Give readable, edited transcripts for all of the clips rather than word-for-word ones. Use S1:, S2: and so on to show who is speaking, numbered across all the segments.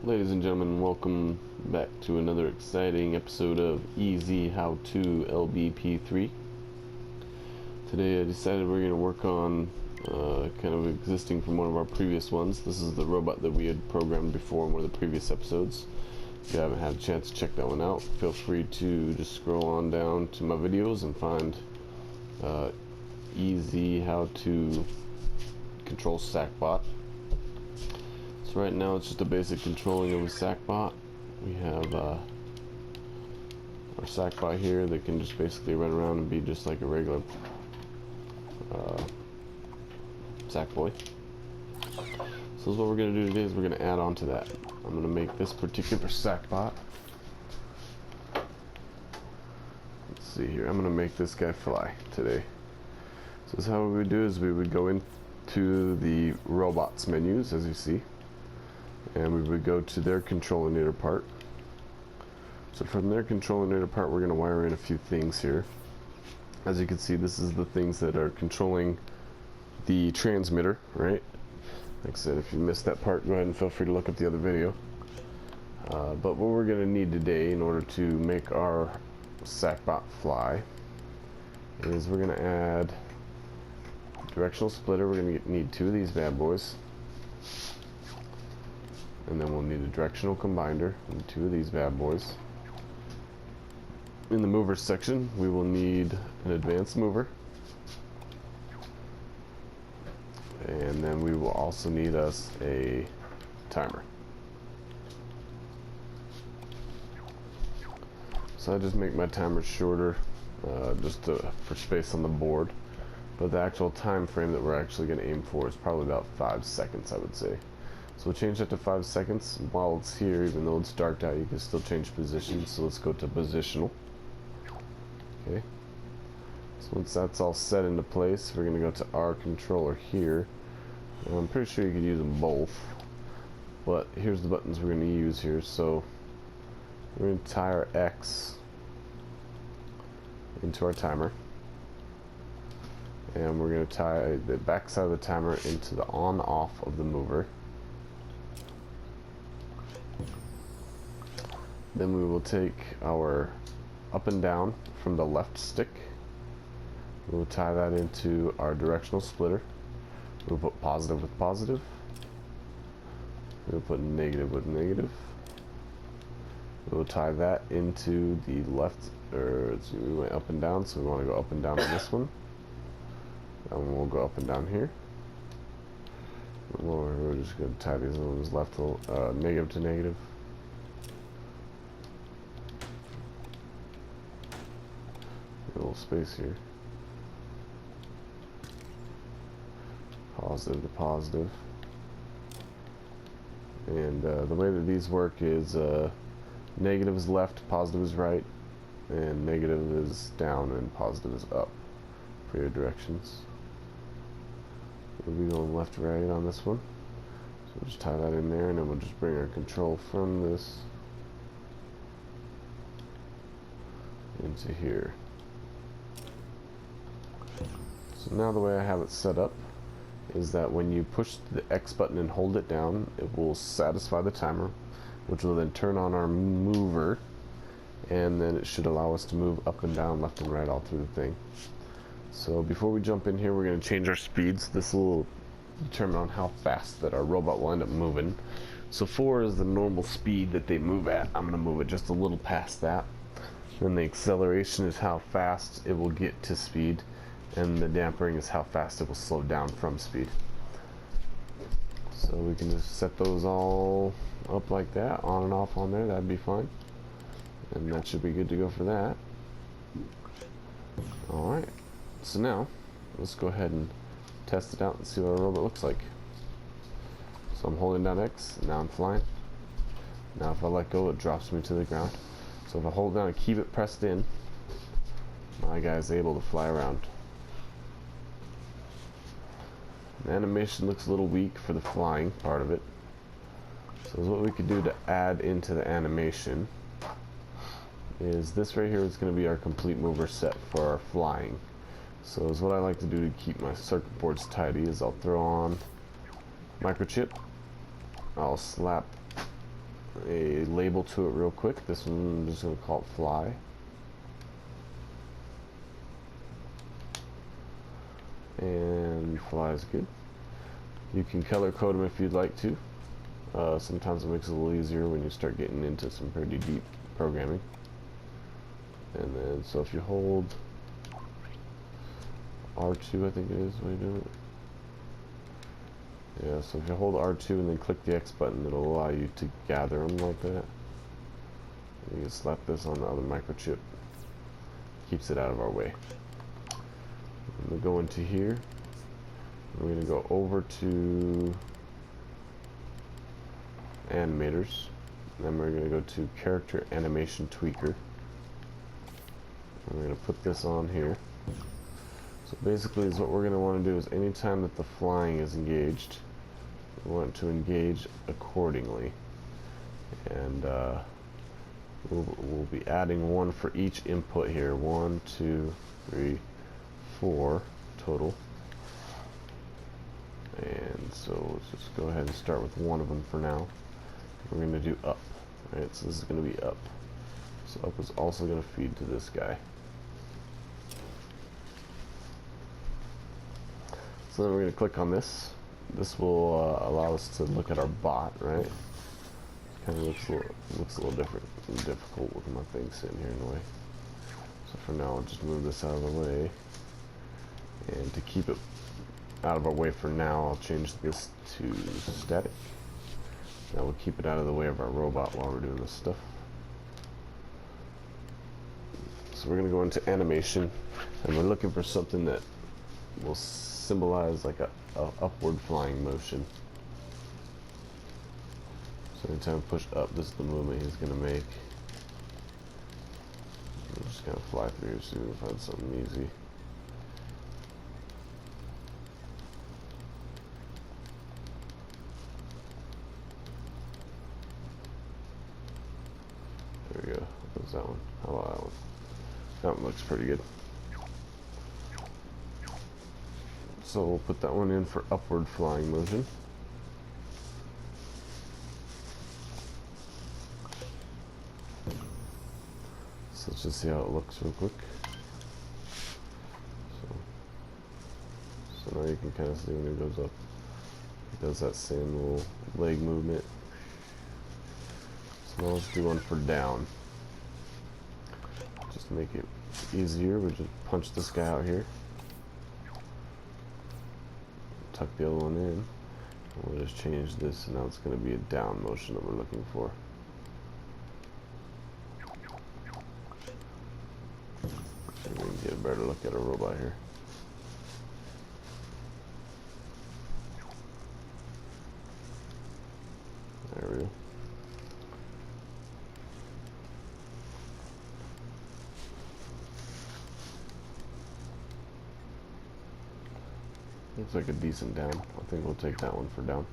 S1: Ladies and gentlemen, welcome back to another exciting episode of Easy How To lbp3. Today I decided we're going to work on kind of existing from one of our previous ones. This is the robot that we had programmed before in one of the previous episodes. If you haven't had a chance to check that one out, feel free to just scroll on down to my videos and find Easy How To Control Sackbot. So right now it's just a basic controlling of a sackbot. We have our sackbot here that can just basically run around and be just like a regular sackboy. So what we're going to do today is we're going to add on to that. I'm going to make this particular sackbot. Let's see here. I'm going to make this guy fly today. So this is how we would do is we would go into the robots menus, as you see, and we would go to their controlinator part. So from their controlinator part, we're going to wire in a few things here. As you can see, this is the things that are controlling the transmitter, right? Like I said, if you missed that part, go ahead and feel free to look up the other video. But what we're going to need today in order to make our sackbot fly is we're going to add directional splitter. We're going to need two of these bad boys. And then we'll need a directional combiner and two of these bad boys. In the mover section, we will need an advanced mover. And then we will also need us a timer. So I just make my timer shorter just for space on the board. But the actual time frame that we're actually going to aim for is probably about 5 seconds, I would say. So we'll change that to 5 seconds. While it's here, even though it's darked out, you can still change position. So let's go to positional. Okay. So once that's all set into place, we're going to go to our controller here. I'm pretty sure you could use them both, but here's the buttons we're going to use here. So we're going to tie our X into our timer, and we're going to tie the back side of the timer into the on-off of the mover. Then we will take our up and down from the left stick. We'll tie that into our directional splitter. We'll put positive with positive. We'll put negative with negative. We'll tie that into the left, we went up and down, so we want to go up and down on this one. And we'll go up and down here. We're just going to tie these ones left, negative to negative. A little space here. Positive to positive. And the way that these work is negative is left, positive is right, and negative is down and positive is up for your directions. We'll be going left to right on this one. So we'll just tie that in there, and then we'll just bring our control from this into here. So now the way I have it set up is that when you push the X button and hold it down, it will satisfy the timer, which will then turn on our mover, and then it should allow us to move up and down, left and right all through the thing. So before we jump in here, we're going to change our speeds. This will determine on how fast that our robot will end up moving. So 4 is the normal speed that they move at. I'm going to move it just a little past that. Then the acceleration is how fast it will get to speed, and the dampering is how fast it will slow down from speed. So we can just set those all up like that, on and off on there. That'd be fine, and that should be good to go for that. Alright, so now let's go ahead and test it out and see what our robot looks like. So I'm holding down X, and now I'm flying. Now if I let go, it drops me to the ground. So if I hold down and keep it pressed in, my guy's able to fly around. The animation looks a little weak for the flying part of it. So what we could do to add into the animation is this right here is going to be our complete mover set for our flying. So is what I like to do to keep my circuit boards tidy is I'll throw on microchip, I'll slap a label to it real quick. This one I'm just going to call it fly. And fly is good. You can color code them if you'd like to. Sometimes it makes it a little easier when you start getting into some pretty deep programming. And then, so if you hold R2, I think it is, when you do it. Yeah, so if you hold R2 and then click the X button, it'll allow you to gather them like that. You can slap this on the other microchip. Keeps it out of our way. I'm going to go into here. We're going to go over to animators. Then we're going to go to character animation tweaker. We're going to put this on here. So basically is what we're going to want to do is anytime that the flying is engaged, we want to engage accordingly. And we'll be adding one for each input here. 1, 2, 3, 4 total. And so let's just go ahead and start with one of them for now. We're going to do up. Right, so this is going to be up. So up is also going to feed to this guy. So then we're going to click on this. This will allow us to look at our bot, right? Kind of looks a little different and difficult with my thing sitting here in the way. So for now, I'll just move this out of the way. And to keep it out of our way for now, I'll change this to static. That will keep it out of the way of our robot while we're doing this stuff. So we're going to go into animation, and we're looking for something that will symbolize like a upward flying motion. So anytime I push up, this is the movement he's going to make. I'm just going to fly through here, see if we can find something easy. There we go. What's that one? How about that one? That one looks pretty good. So we'll put that one in for upward flying motion. So let's just see how it looks real quick. So now you can kind of see when it goes up. It does that same little leg movement. So now let's do one for down. Just to make it easier, we just punch this guy out here. Tuck the other one in, and we'll just change this, and now it's going to be a down motion that we're looking for. So we can get a better look at a robot here. There we go. Looks like a decent down. I think we'll take that one for down.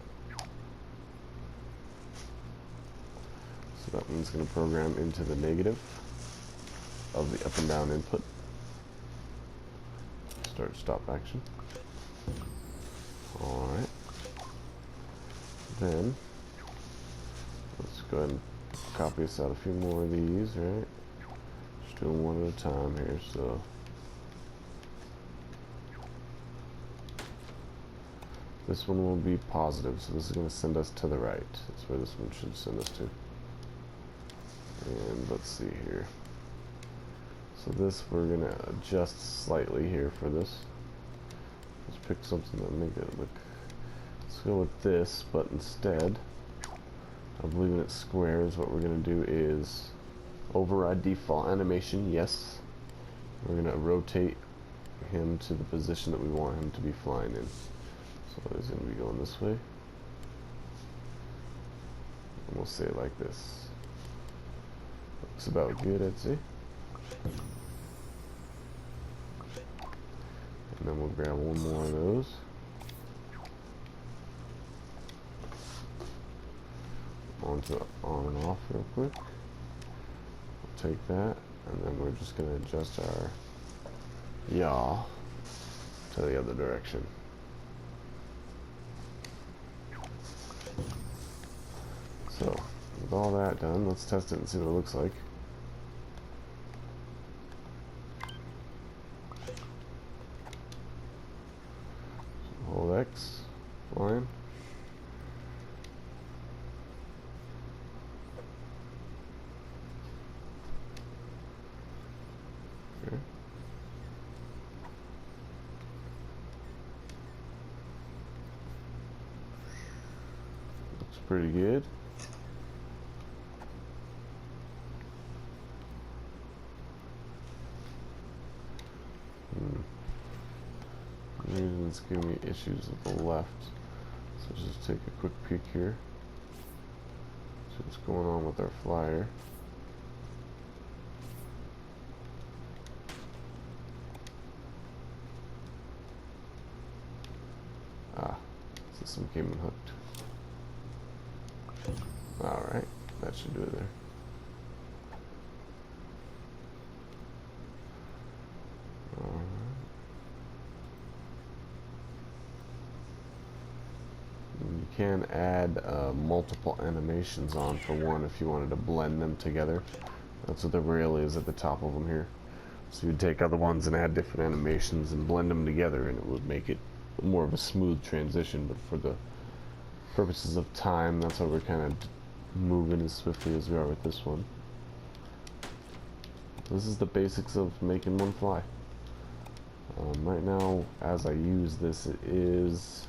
S1: So that one's going to program into the negative of the up and down input. Start stop action. Alright. Then let's go ahead and copy us out a few more of these, right? Just doing one at a time here, so this one will be positive, so this is going to send us to the right. That's where this one should send us to. And let's see here. So this we're going to adjust slightly here for this. Let's pick something that make it look. Let's go with this, but instead of leaving it squares, what we're going to do is override default animation, yes. We're going to rotate him to the position that we want him to be flying in. So it's going to be going this way. And we'll say it like this. Looks about good, I'd say. And then we'll grab one more of those. Onto on and off real quick. We'll take that, and then we're just going to adjust our yaw to the other direction. So all that done, let's test it and see what it looks like. Hold X, flying. Okay. Looks pretty good. It's giving me issues with the left, so let's just take a quick peek here. See what's going on with our flyer. System came unhooked. Alright, that should do it there. You can add multiple animations on for one if you wanted to blend them together. That's what the rail is at the top of them here. So you'd take other ones and add different animations and blend them together, and it would make it more of a smooth transition. But for the purposes of time, that's why we're kind of moving as swiftly as we are with this one. This is the basics of making one fly. Right now, as I use this, it is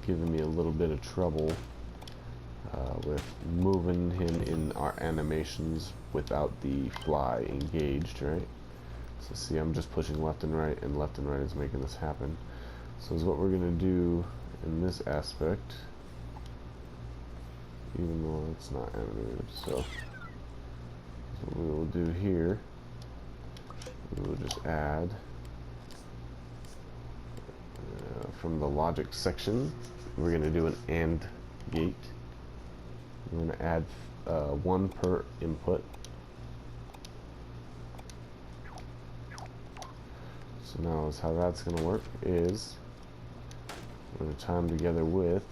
S1: giving me a little bit of trouble with moving him in our animations without the fly engaged, right? So see, I'm just pushing left and right is making this happen. So is what we're going to do in this aspect, even though it's not animated. So what we will do here, we will just add from the logic section, we're going to do an AND gate. We're going to add one per input. So now is how that's going to work is we're going to time together with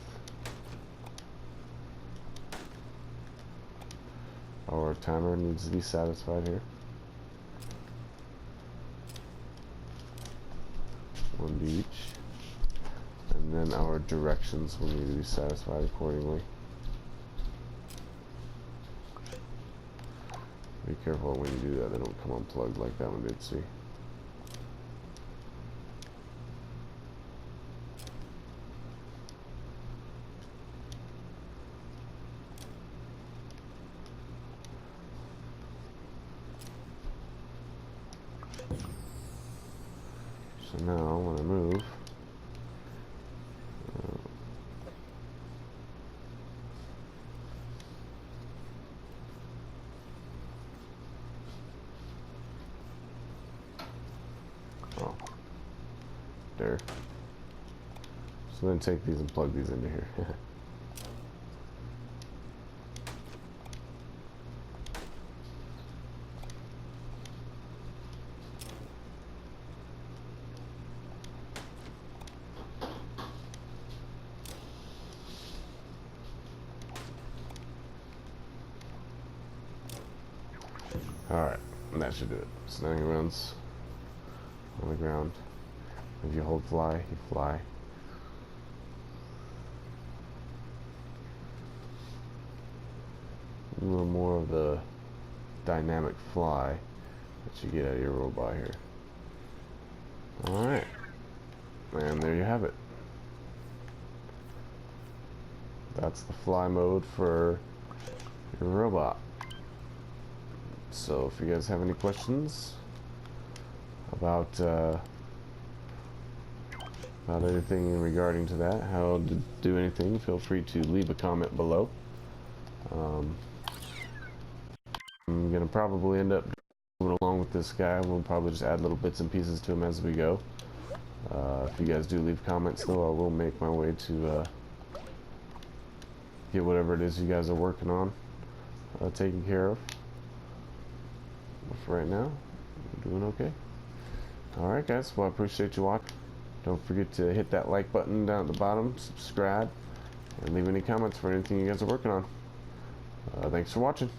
S1: our timer needs to be satisfied here. One to each. And then our directions will need to be satisfied accordingly. Be careful when you do that, they don't come unplugged like that one did, see? So now when I move, there. So then take these and plug these into here. Alright, and that should do it. So now he runs on the ground. If you hold fly, you fly. A little more of the dynamic fly that you get out of your robot here. Alright. And there you have it. That's the fly mode for your robot. So if you guys have any questions about anything regarding to that, how to do anything, feel free to leave a comment below. I'm gonna probably end up moving along with this guy. We'll probably just add little bits and pieces to him as we go. If you guys do leave comments though, I will make my way to get whatever it is you guys are working on taken care of. But for right now, we're doing okay. Alright guys, well I appreciate you watching. Don't forget to hit that like button down at the bottom, subscribe, and leave any comments for anything you guys are working on. Thanks for watching.